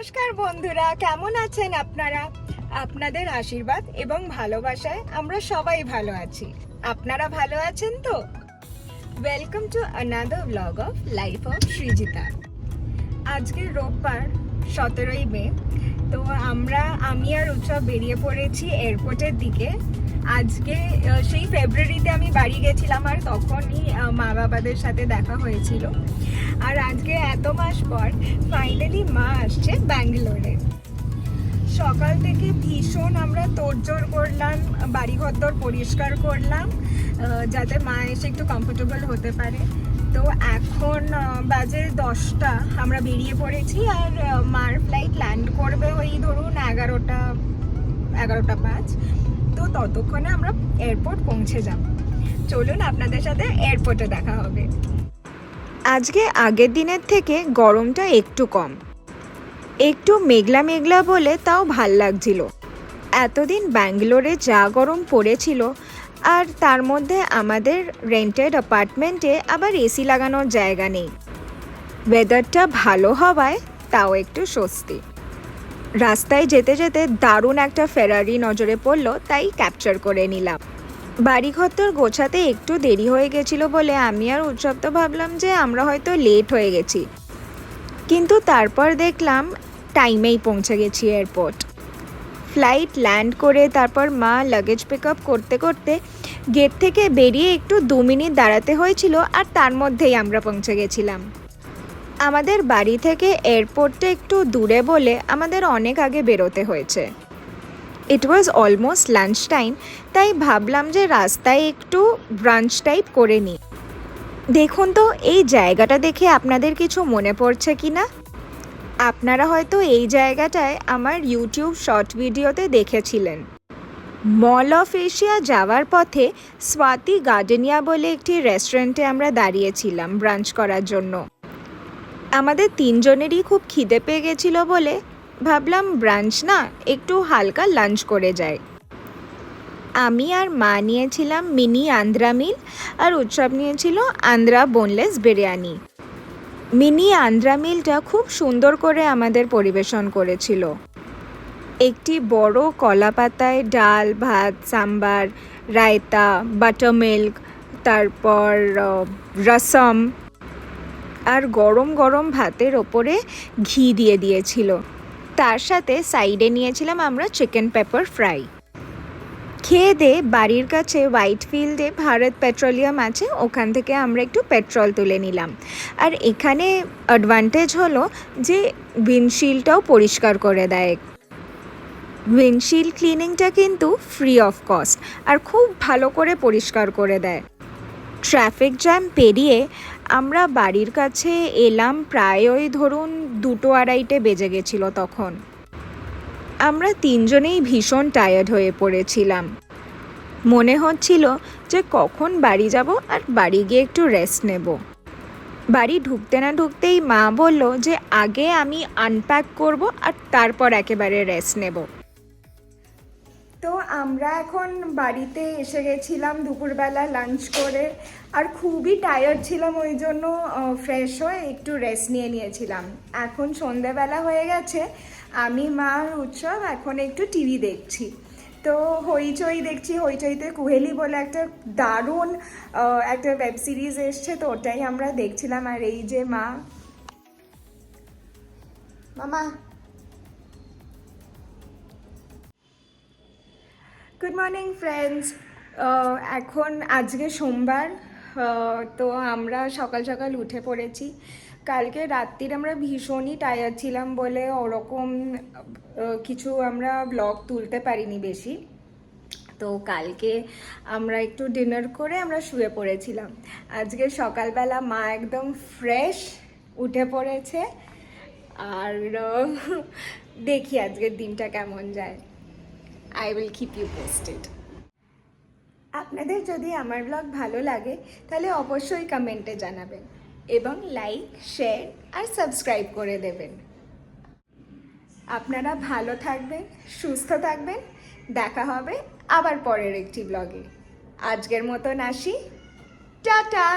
নমস্কার বন্ধুরা, কেমন আছেন আপনারা? আপনাদের আশীর্বাদ এবং ভালোবাসায় আমরা সবাই ভালো আছি। আপনারা ভালো আছেন তো? Welcome to another blog of life of Srijita. আজকে রোববার 17ই মে। তো আমি আর উৎসব বেরিয়ে পড়েছি এয়ারপোর্টের দিকে। আজকে সেই ফেব্রুয়ারিতে আমি বাড়ি গেছিলাম আর তখনই মা বাবাদের সাথে দেখা হয়েছিল। আর আজকে এত মাস পর ফাইনালি মা আসছে ব্যাঙ্গালোরে। সকাল থেকে ভীষণ আমরা তোড়জোড় করলাম, বাড়িঘর পরিষ্কার করলাম যাতে মা এসে একটু কমফোর্টেবল হতে পারে। তো এখন বাজে 10টা, আমরা বেরিয়ে পড়েছি আর মার ফ্লাইট ল্যান্ড করবে ওই ধরুন 11টা 5। তো ততক্ষণে আমরা এয়ারপোর্ট পৌঁছে যাব। চলুন আপনাদের সাথে এয়ারপোর্টে দেখা হবে। আজকে আগের দিনের থেকে গরমটা একটু কম, একটু মেঘলা মেঘলা বলে তাও ভাল লাগছিল। এতদিন ব্যাঙ্গালোরে যা গরম পড়েছিল, আর তার মধ্যে আমাদের রেন্টেড অ্যাপার্টমেন্টে আবার এসি লাগানোর জায়গা নেই। ওয়েদারটা ভালো হওয়ায় তাও একটু স্বস্তি। রাস্তায় যেতে যেতে দারুণ একটা ফেরারি নজরে পড়লো, তাই ক্যাপচার করে নিলাম। বাড়িঘর গোছাতে একটু দেরি হয়ে গেছিলো বলে আমি আর উৎসব তো ভাবলাম যে আমরা হয়তো লেট হয়ে গেছি, কিন্তু তারপর দেখলাম টাইমেই পৌঁছে গেছি এয়ারপোর্ট। ফ্লাইট ল্যান্ড করে তারপর মা লাগেজ পিক আপ করতে করতে গেট থেকে বেরিয়ে একটু 2 মিনিট দাঁড়াতে হয়েছিল, আর তার মধ্যেই আমরা পৌঁছে গেছিলাম। আমাদের বাড়ি থেকে এয়ারপোর্টটা একটু দূরে বলে আমাদের অনেক আগে বেরোতে হয়েছে। ইট ওয়াজ অলমোস্ট লাঞ্চ টাইম, তাই ভাবলাম যে রাস্তায় একটু ব্রাঞ্চ টাইপ করে নিই। দেখুন তো এই জায়গাটা দেখে আপনাদের কিছু মনে পড়ছে কি না? আপনারা হয়তো এই জায়গাটায় আমার ইউটিউব শর্ট ভিডিওতে দেখেছিলেন। মল অফ এশিয়া যাওয়ার পথে স্বাতি গার্ডেনিয়া বলে একটি রেস্টুরেন্টে আমরা দাঁড়িয়েছিলাম ব্রাঞ্চ করার জন্য। আমাদের 3 জনেরই খুব খিদে পেয়ে গেছিলো বলে ভাবলাম ব্রাঞ্চ না, একটু হালকা লাঞ্চ করে যাই। আমি আর মা নিয়েছিলাম মিনি আন্ধ্রা মিল, আর উৎসব নিয়েছিল আন্ধ্রা বোনলেস বিরিয়ানি। মিনি আন্ধ্রা মিলটা খুব সুন্দর করে আমাদের পরিবেশন করেছিল। একটি বড় কলা পাতায় ডাল, ভাত, সাম্বার, রায়তা, বাটার মিল্ক, তারপর রসম, আর গরম গরম ভাতের ওপরে ঘি দিয়ে দিয়েছিল। তার সাথে সাইডে নিয়েছিলাম আমরা চিকেন পেপার ফ্রাই। খেয়ে দিয়ে বাড়ির কাছে হোয়াইট ফিল্ডে ভারত পেট্রোলিয়াম আছে, ওখান থেকে আমরা একটু পেট্রোল তুলে নিলাম। আর এখানে অ্যাডভান্টেজ হলো যে উইন্ডশিল্ডটাও পরিষ্কার করে দেয়। উইন্ডশিল্ড ক্লিনিংটা কিন্তু ফ্রি অফ কস্ট, আর খুব ভালো করে পরিষ্কার করে দেয়। ট্রাফিক জ্যাম পেরিয়ে আমরা বাড়ির কাছে এলাম প্রায় ওই ধরুন 2-2:30 বেজে গেছিলো তখন। আমরা 3 জনেই ভীষণ টায়ার্ড হয়ে পড়েছিলাম। মনে হচ্ছিল যে কখন বাড়ি যাব আর বাড়ি গিয়ে একটু রেস্ট নেব। বাড়ি ঢুকতে না ঢুকতেই মা বলল যে আগে আমি আনপ্যাক করব আর তারপর একেবারে রেস্ট নেব। তো আমরা এখন বাড়িতে এসে গেছিলাম দুপুরবেলা লাঞ্চ করে, আর খুবই টায়ার্ড ছিলাম, ওই জন্য ফ্রেশ হয়ে একটু রেস্ট নিয়েছিলাম। এখন সন্ধেবেলা হয়ে গেছে, আমি মা আর উৎসব এখন একটু টিভি দেখছি। তো হইচই দেখছি, হইচইতে কুহেলি বলে একটা দারুণ একটা ওয়েব সিরিজ এসছে, তো ওটাই আমরা দেখছিলাম। আর এই যে মামা গুড মর্নিং ফ্রেন্ডস। এখন আজকে সোমবার, তো আমরা সকাল সকাল উঠে পড়েছি। কালকে রাত্রির আমরা ভীষণই টায়ার্ড ছিলাম বলে ওরকম কিছু আমরা ব্লগ তুলতে পারিনি বেশি। তো কালকে আমরা একটু ডিনার করে আমরা শুয়ে পড়েছিলাম। আজকে সকালবেলা মা একদম ফ্রেশ উঠে পড়েছে, আর দেখি আজকের দিনটা কেমন যায়। I will keep you posted. আপনাদের যদি আমার ব্লগ ভালো লাগে তাহলে অবশ্যই কমেন্টে জানাবেন এবং লাইক, শেয়ার আর সাবস্ক্রাইব করে দেবেন। আপনারা ভালো থাকবেন, সুস্থ থাকবেন। দেখা হবে আবার পরের একটি ব্লগে। আজকের মতন আসি, টাটা।